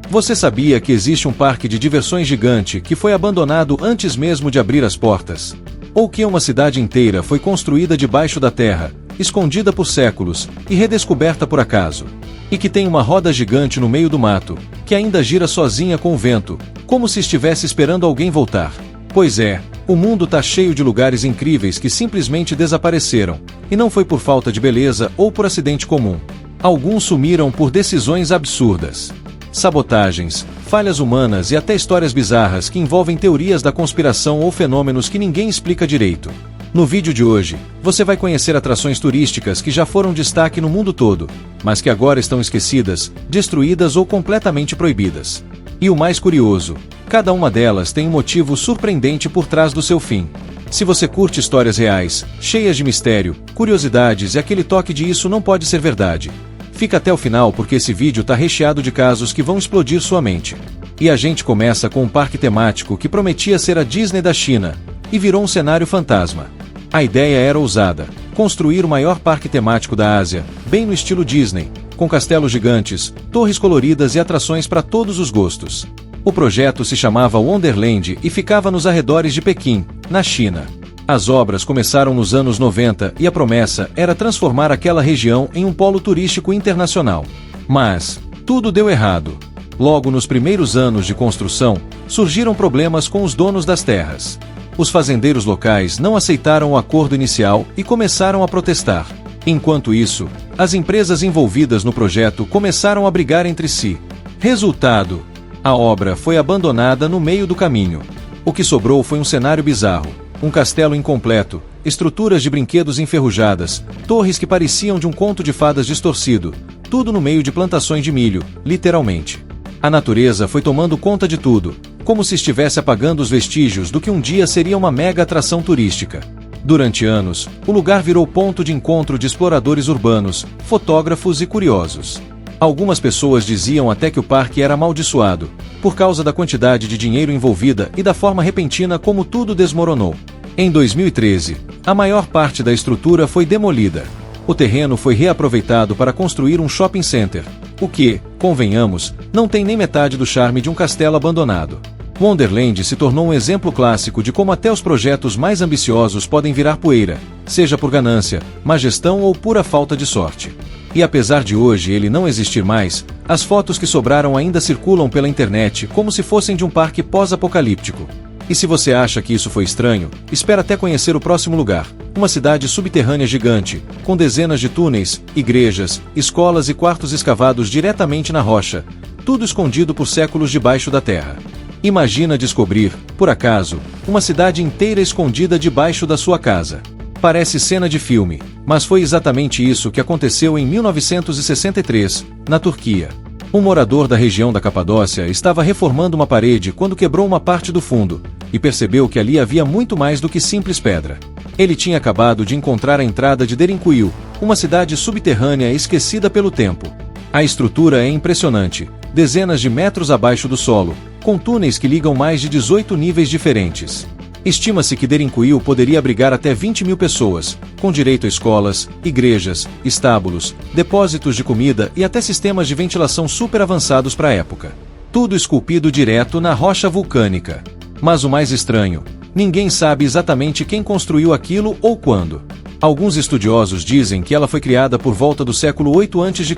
Você sabia que existe um parque de diversões gigante que foi abandonado antes mesmo de abrir as portas? Ou que uma cidade inteira foi construída debaixo da terra, escondida por séculos, e redescoberta por acaso? E que tem uma roda gigante no meio do mato, que ainda gira sozinha com o vento, como se estivesse esperando alguém voltar? Pois é, o mundo tá cheio de lugares incríveis que simplesmente desapareceram, e não foi por falta de beleza ou por acidente comum. Alguns sumiram por decisões absurdas. Sabotagens, falhas humanas e até histórias bizarras que envolvem teorias da conspiração ou fenômenos que ninguém explica direito. No vídeo de hoje, você vai conhecer atrações turísticas que já foram destaque no mundo todo, mas que agora estão esquecidas, destruídas ou completamente proibidas. E o mais curioso, cada uma delas tem um motivo surpreendente por trás do seu fim. Se você curte histórias reais, cheias de mistério, curiosidades e aquele toque de isso não pode ser verdade, fica até o final porque esse vídeo tá recheado de casos que vão explodir sua mente. E a gente começa com um parque temático que prometia ser a Disney da China, e virou um cenário fantasma. A ideia era ousada: construir o maior parque temático da Ásia, bem no estilo Disney, com castelos gigantes, torres coloridas e atrações para todos os gostos. O projeto se chamava Wonderland e ficava nos arredores de Pequim, na China. As obras começaram nos anos 90 e a promessa era transformar aquela região em um polo turístico internacional. Mas tudo deu errado. Logo nos primeiros anos de construção, surgiram problemas com os donos das terras. Os fazendeiros locais não aceitaram o acordo inicial e começaram a protestar. Enquanto isso, as empresas envolvidas no projeto começaram a brigar entre si. Resultado: a obra foi abandonada no meio do caminho. O que sobrou foi um cenário bizarro: um castelo incompleto, estruturas de brinquedos enferrujadas, torres que pareciam de um conto de fadas distorcido, tudo no meio de plantações de milho, literalmente. A natureza foi tomando conta de tudo, como se estivesse apagando os vestígios do que um dia seria uma mega atração turística. Durante anos, o lugar virou ponto de encontro de exploradores urbanos, fotógrafos e curiosos. Algumas pessoas diziam até que o parque era amaldiçoado, por causa da quantidade de dinheiro envolvida e da forma repentina como tudo desmoronou. Em 2013, a maior parte da estrutura foi demolida. O terreno foi reaproveitado para construir um shopping center, o que, convenhamos, não tem nem metade do charme de um castelo abandonado. Wonderland se tornou um exemplo clássico de como até os projetos mais ambiciosos podem virar poeira, seja por ganância, má gestão ou pura falta de sorte. E apesar de hoje ele não existir mais, as fotos que sobraram ainda circulam pela internet como se fossem de um parque pós-apocalíptico. E se você acha que isso foi estranho, espera até conhecer o próximo lugar: uma cidade subterrânea gigante, com dezenas de túneis, igrejas, escolas e quartos escavados diretamente na rocha, tudo escondido por séculos debaixo da terra. Imagina descobrir, por acaso, uma cidade inteira escondida debaixo da sua casa. Parece cena de filme, mas foi exatamente isso que aconteceu em 1963, na Turquia. Um morador da região da Capadócia estava reformando uma parede quando quebrou uma parte do fundo, e percebeu que ali havia muito mais do que simples pedra. Ele tinha acabado de encontrar a entrada de Derinkuyu, uma cidade subterrânea esquecida pelo tempo. A estrutura é impressionante, dezenas de metros abaixo do solo, com túneis que ligam mais de 18 níveis diferentes. Estima-se que Derinkuyu poderia abrigar até 20 mil pessoas, com direito a escolas, igrejas, estábulos, depósitos de comida e até sistemas de ventilação super avançados para a época. Tudo esculpido direto na rocha vulcânica. Mas o mais estranho: ninguém sabe exatamente quem construiu aquilo ou quando. Alguns estudiosos dizem que ela foi criada por volta do século 8 a.C.,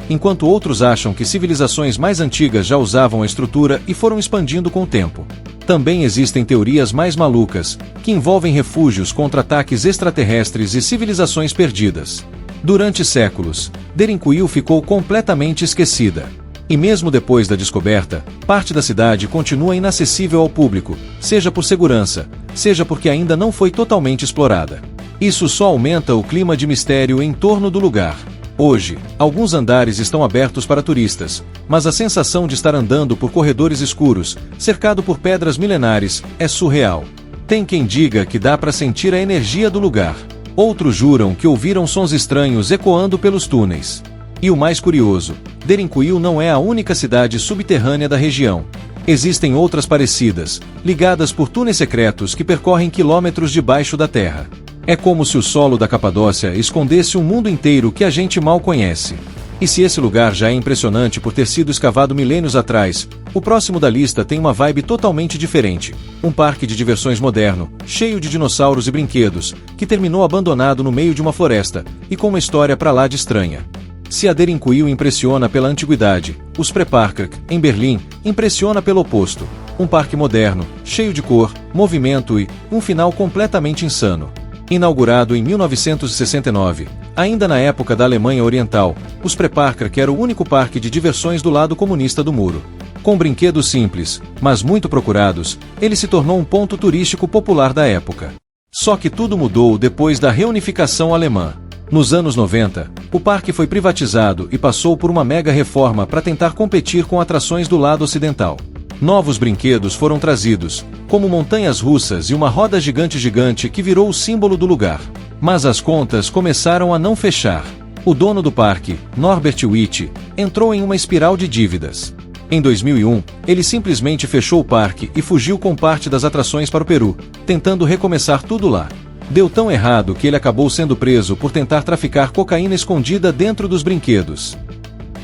enquanto outros acham que civilizações mais antigas já usavam a estrutura e foram expandindo com o tempo. Também existem teorias mais malucas, que envolvem refúgios contra ataques extraterrestres e civilizações perdidas. Durante séculos, Derinkuyu ficou completamente esquecida. E mesmo depois da descoberta, parte da cidade continua inacessível ao público, seja por segurança, seja porque ainda não foi totalmente explorada. Isso só aumenta o clima de mistério em torno do lugar. Hoje, alguns andares estão abertos para turistas, mas a sensação de estar andando por corredores escuros, cercado por pedras milenares, é surreal. Tem quem diga que dá para sentir a energia do lugar. Outros juram que ouviram sons estranhos ecoando pelos túneis. E o mais curioso: Derinkuyu não é a única cidade subterrânea da região. Existem outras parecidas, ligadas por túneis secretos que percorrem quilômetros debaixo da terra. É como se o solo da Capadócia escondesse um mundo inteiro que a gente mal conhece. E se esse lugar já é impressionante por ter sido escavado milênios atrás, o próximo da lista tem uma vibe totalmente diferente. Um parque de diversões moderno, cheio de dinossauros e brinquedos, que terminou abandonado no meio de uma floresta, e com uma história pra lá de estranha. Se a Derinkuil impressiona pela antiguidade, o Spreepark, em Berlim, impressiona pelo oposto. Um parque moderno, cheio de cor, movimento e um final completamente insano. Inaugurado em 1969, ainda na época da Alemanha Oriental, o Spreepark era o único parque de diversões do lado comunista do muro. Com brinquedos simples, mas muito procurados, ele se tornou um ponto turístico popular da época. Só que tudo mudou depois da reunificação alemã. Nos anos 90, o parque foi privatizado e passou por uma mega reforma para tentar competir com atrações do lado ocidental. Novos brinquedos foram trazidos, como montanhas russas e uma roda gigante que virou o símbolo do lugar. Mas as contas começaram a não fechar. O dono do parque, Norbert Witt, entrou em uma espiral de dívidas. Em 2001, ele simplesmente fechou o parque e fugiu com parte das atrações para o Peru, tentando recomeçar tudo lá. Deu tão errado que ele acabou sendo preso por tentar traficar cocaína escondida dentro dos brinquedos.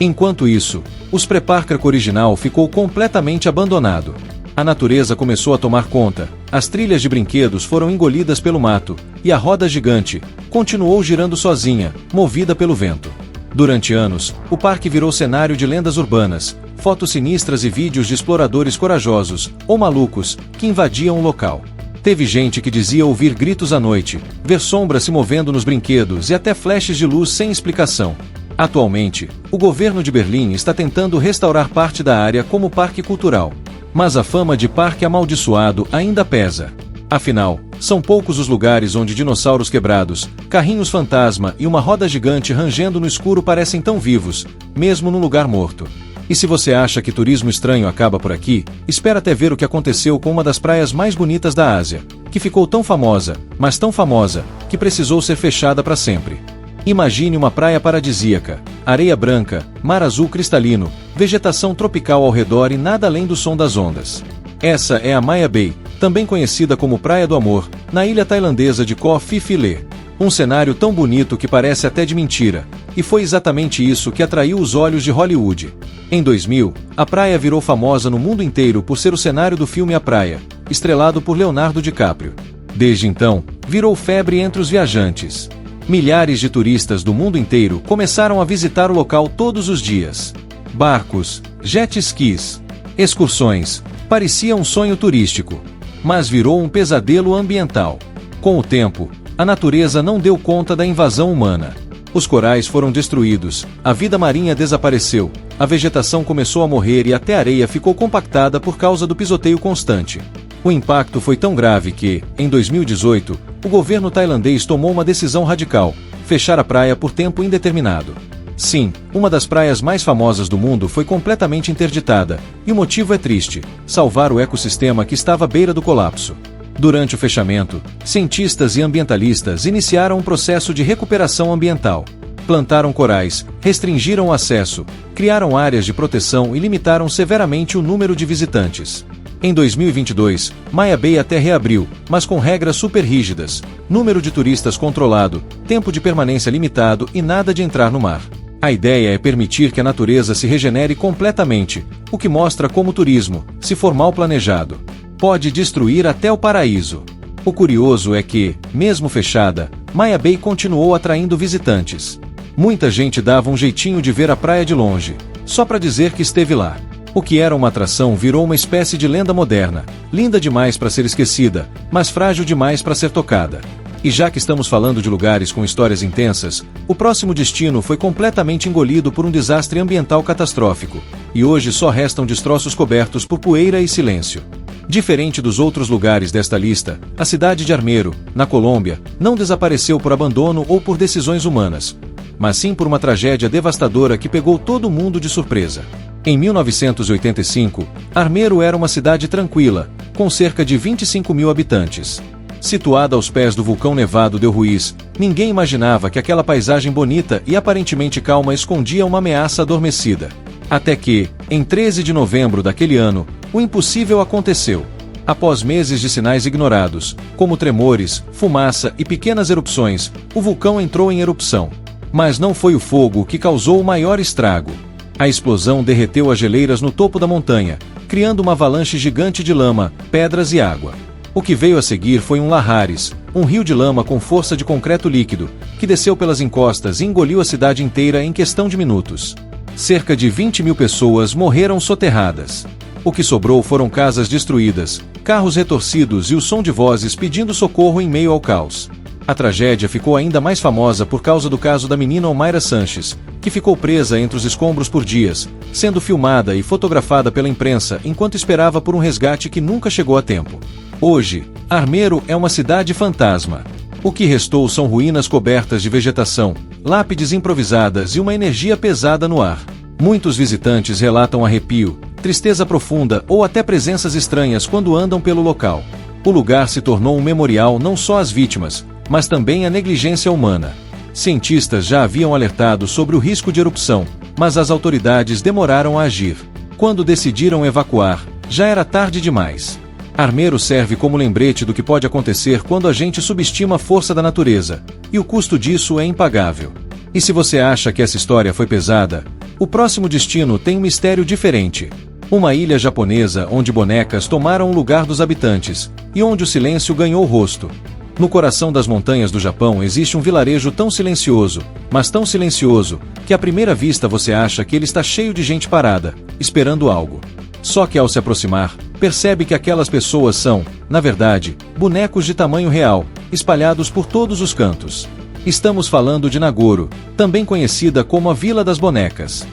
Enquanto isso, o Spreepark original ficou completamente abandonado. A natureza começou a tomar conta, as trilhas de brinquedos foram engolidas pelo mato, e a roda gigante continuou girando sozinha, movida pelo vento. Durante anos, o parque virou cenário de lendas urbanas, fotos sinistras e vídeos de exploradores corajosos, ou malucos, que invadiam o local. Teve gente que dizia ouvir gritos à noite, ver sombras se movendo nos brinquedos e até flashes de luz sem explicação. Atualmente, o governo de Berlim está tentando restaurar parte da área como parque cultural. Mas a fama de parque amaldiçoado ainda pesa. Afinal, são poucos os lugares onde dinossauros quebrados, carrinhos fantasma e uma roda gigante rangendo no escuro parecem tão vivos, mesmo num lugar morto. E se você acha que turismo estranho acaba por aqui, espera até ver o que aconteceu com uma das praias mais bonitas da Ásia, que ficou tão famosa, mas tão famosa, que precisou ser fechada para sempre. Imagine uma praia paradisíaca, areia branca, mar azul cristalino, vegetação tropical ao redor e nada além do som das ondas. Essa é a Maya Bay, também conhecida como Praia do Amor, na ilha tailandesa de Koh Phi Phi. Um cenário tão bonito que parece até de mentira, e foi exatamente isso que atraiu os olhos de Hollywood. Em 2000, a praia virou famosa no mundo inteiro por ser o cenário do filme A Praia, estrelado por Leonardo DiCaprio. Desde então, virou febre entre os viajantes. Milhares de turistas do mundo inteiro começaram a visitar o local todos os dias. Barcos, jet skis, excursões, parecia um sonho turístico, mas virou um pesadelo ambiental. Com o tempo, a natureza não deu conta da invasão humana. Os corais foram destruídos, a vida marinha desapareceu, a vegetação começou a morrer e até a areia ficou compactada por causa do pisoteio constante. O impacto foi tão grave que, em 2018, o governo tailandês tomou uma decisão radical: fechar a praia por tempo indeterminado. Sim, uma das praias mais famosas do mundo foi completamente interditada, e o motivo é triste: salvar o ecossistema que estava à beira do colapso. Durante o fechamento, cientistas e ambientalistas iniciaram um processo de recuperação ambiental. Plantaram corais, restringiram o acesso, criaram áreas de proteção e limitaram severamente o número de visitantes. Em 2022, Maya Bay até reabriu, mas com regras super rígidas, número de turistas controlado, tempo de permanência limitado e nada de entrar no mar. A ideia é permitir que a natureza se regenere completamente, o que mostra como o turismo, se for mal planejado, pode destruir até o paraíso. O curioso é que, mesmo fechada, Maya Bay continuou atraindo visitantes. Muita gente dava um jeitinho de ver a praia de longe, só para dizer que esteve lá. O que era uma atração virou uma espécie de lenda moderna, linda demais para ser esquecida, mas frágil demais para ser tocada. E já que estamos falando de lugares com histórias intensas, o próximo destino foi completamente engolido por um desastre ambiental catastrófico, e hoje só restam destroços cobertos por poeira e silêncio. Diferente dos outros lugares desta lista, a cidade de Armero, na Colômbia, não desapareceu por abandono ou por decisões humanas, mas sim por uma tragédia devastadora que pegou todo mundo de surpresa. Em 1985, Armero era uma cidade tranquila, com cerca de 25 mil habitantes. Situada aos pés do vulcão nevado Del Ruiz, ninguém imaginava que aquela paisagem bonita e aparentemente calma escondia uma ameaça adormecida. Até que, em 13 de novembro daquele ano, o impossível aconteceu. Após meses de sinais ignorados, como tremores, fumaça e pequenas erupções, o vulcão entrou em erupção. Mas não foi o fogo que causou o maior estrago. A explosão derreteu as geleiras no topo da montanha, criando uma avalanche gigante de lama, pedras e água. O que veio a seguir foi um lahares, um rio de lama com força de concreto líquido, que desceu pelas encostas e engoliu a cidade inteira em questão de minutos. Cerca de 20.000 pessoas morreram soterradas. O que sobrou foram casas destruídas, carros retorcidos e o som de vozes pedindo socorro em meio ao caos. A tragédia ficou ainda mais famosa por causa do caso da menina Omaira Sanches, que ficou presa entre os escombros por dias, sendo filmada e fotografada pela imprensa enquanto esperava por um resgate que nunca chegou a tempo. Hoje, Armeiro é uma cidade fantasma. O que restou são ruínas cobertas de vegetação, lápides improvisadas e uma energia pesada no ar. Muitos visitantes relatam arrepio, tristeza profunda ou até presenças estranhas quando andam pelo local. O lugar se tornou um memorial não só às vítimas, mas também à negligência humana. Cientistas já haviam alertado sobre o risco de erupção, mas as autoridades demoraram a agir. Quando decidiram evacuar, já era tarde demais. Armeiro serve como lembrete do que pode acontecer quando a gente subestima a força da natureza, e o custo disso é impagável. E se você acha que essa história foi pesada, o próximo destino tem um mistério diferente. Uma ilha japonesa onde bonecas tomaram o lugar dos habitantes, e onde o silêncio ganhou rosto. No coração das montanhas do Japão existe um vilarejo tão silencioso, mas tão silencioso, que à primeira vista você acha que ele está cheio de gente parada, esperando algo. Só que ao se aproximar, percebe que aquelas pessoas são, na verdade, bonecos de tamanho real, espalhados por todos os cantos. Estamos falando de Nagoro, também conhecida como a Vila das Bonecas.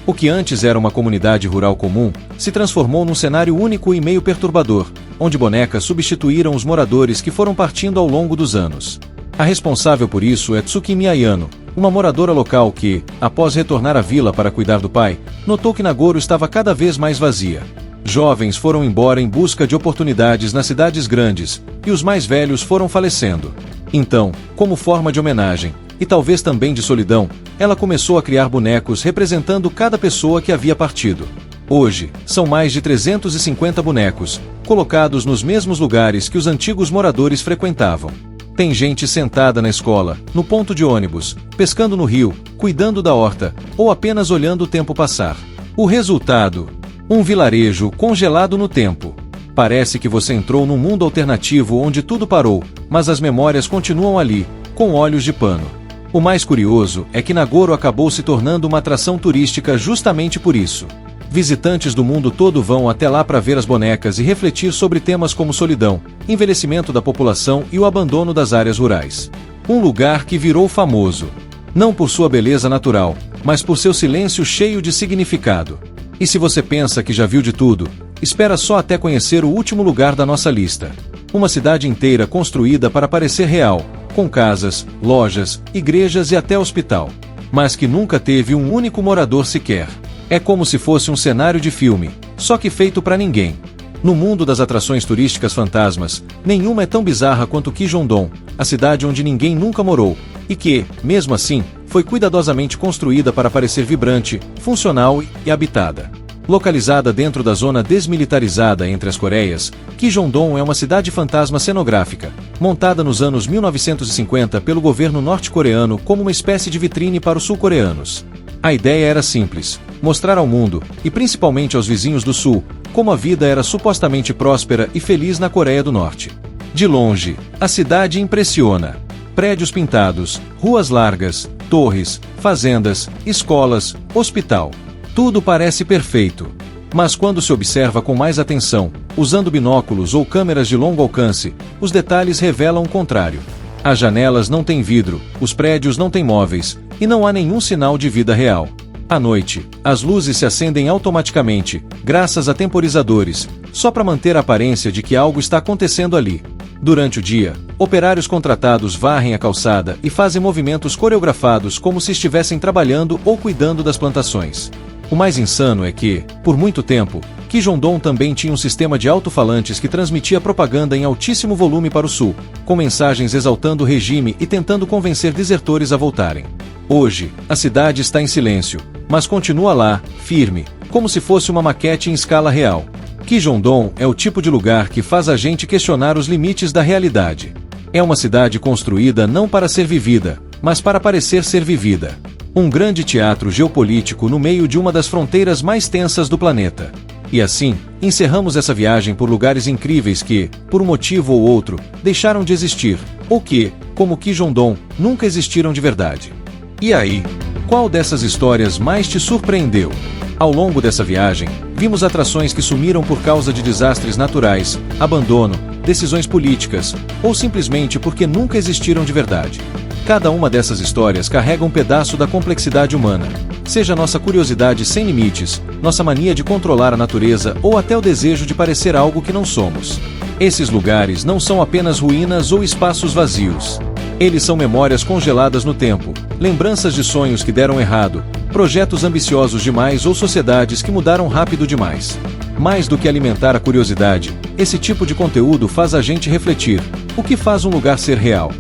O que antes era uma comunidade rural comum, se transformou num cenário único e meio perturbador, onde bonecas substituíram os moradores que foram partindo ao longo dos anos. A responsável por isso é Tsukimi Ayano, uma moradora local que, após retornar à vila para cuidar do pai, notou que Nagoro estava cada vez mais vazia. Jovens foram embora em busca de oportunidades nas cidades grandes, e os mais velhos foram falecendo. Então, como forma de homenagem, e talvez também de solidão, ela começou a criar bonecos representando cada pessoa que havia partido. Hoje, são mais de 350 bonecos, colocados nos mesmos lugares que os antigos moradores frequentavam. Tem gente sentada na escola, no ponto de ônibus, pescando no rio, cuidando da horta, ou apenas olhando o tempo passar. O resultado? Um vilarejo congelado no tempo. Parece que você entrou num mundo alternativo onde tudo parou, mas as memórias continuam ali, com olhos de pano. O mais curioso é que Nagoro acabou se tornando uma atração turística justamente por isso. Visitantes do mundo todo vão até lá para ver as bonecas e refletir sobre temas como solidão, envelhecimento da população e o abandono das áreas rurais. Um lugar que virou famoso, não por sua beleza natural, mas por seu silêncio cheio de significado. E se você pensa que já viu de tudo, espera só até conhecer o último lugar da nossa lista. Uma cidade inteira construída para parecer real, com casas, lojas, igrejas e até hospital. Mas que nunca teve um único morador sequer. É como se fosse um cenário de filme, só que feito para ninguém. No mundo das atrações turísticas fantasmas, nenhuma é tão bizarra quanto Kijondon, a cidade onde ninguém nunca morou, e que, mesmo assim, foi cuidadosamente construída para parecer vibrante, funcional e habitada. Localizada dentro da zona desmilitarizada entre as Coreias, Kijondon é uma cidade fantasma cenográfica, montada nos anos 1950 pelo governo norte-coreano como uma espécie de vitrine para os sul-coreanos. A ideia era simples: mostrar ao mundo, e principalmente aos vizinhos do sul, como a vida era supostamente próspera e feliz na Coreia do Norte. De longe, a cidade impressiona. Prédios pintados, ruas largas, torres, fazendas, escolas, hospital. Tudo parece perfeito. Mas quando se observa com mais atenção, usando binóculos ou câmeras de longo alcance, os detalhes revelam o contrário. As janelas não têm vidro, os prédios não têm móveis, e não há nenhum sinal de vida real. À noite, as luzes se acendem automaticamente, graças a temporizadores, só para manter a aparência de que algo está acontecendo ali. Durante o dia, operários contratados varrem a calçada e fazem movimentos coreografados como se estivessem trabalhando ou cuidando das plantações. O mais insano é que, por muito tempo, Kijondon também tinha um sistema de alto-falantes que transmitia propaganda em altíssimo volume para o sul, com mensagens exaltando o regime e tentando convencer desertores a voltarem. Hoje, a cidade está em silêncio, mas continua lá, firme, como se fosse uma maquete em escala real. Kijondon é o tipo de lugar que faz a gente questionar os limites da realidade. É uma cidade construída não para ser vivida, mas para parecer ser vivida. Um grande teatro geopolítico no meio de uma das fronteiras mais tensas do planeta. E assim, encerramos essa viagem por lugares incríveis que, por um motivo ou outro, deixaram de existir, ou que, como Kijondon, nunca existiram de verdade. E aí? Qual dessas histórias mais te surpreendeu? Ao longo dessa viagem, vimos atrações que sumiram por causa de desastres naturais, abandono, decisões políticas, ou simplesmente porque nunca existiram de verdade. Cada uma dessas histórias carrega um pedaço da complexidade humana. Seja nossa curiosidade sem limites, nossa mania de controlar a natureza ou até o desejo de parecer algo que não somos. Esses lugares não são apenas ruínas ou espaços vazios. Eles são memórias congeladas no tempo, lembranças de sonhos que deram errado, projetos ambiciosos demais ou sociedades que mudaram rápido demais. Mais do que alimentar a curiosidade, esse tipo de conteúdo faz a gente refletir: o que faz um lugar ser real?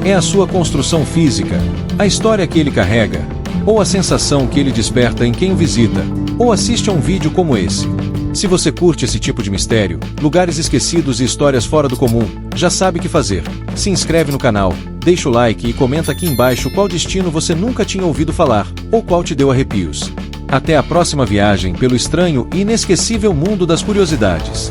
É a sua construção física, a história que ele carrega, ou a sensação que ele desperta em quem o visita, ou assiste a um vídeo como esse. Se você curte esse tipo de mistério, lugares esquecidos e histórias fora do comum, já sabe o que fazer. Se inscreve no canal, deixa o like e comenta aqui embaixo qual destino você nunca tinha ouvido falar, ou qual te deu arrepios. Até a próxima viagem pelo estranho e inesquecível mundo das curiosidades.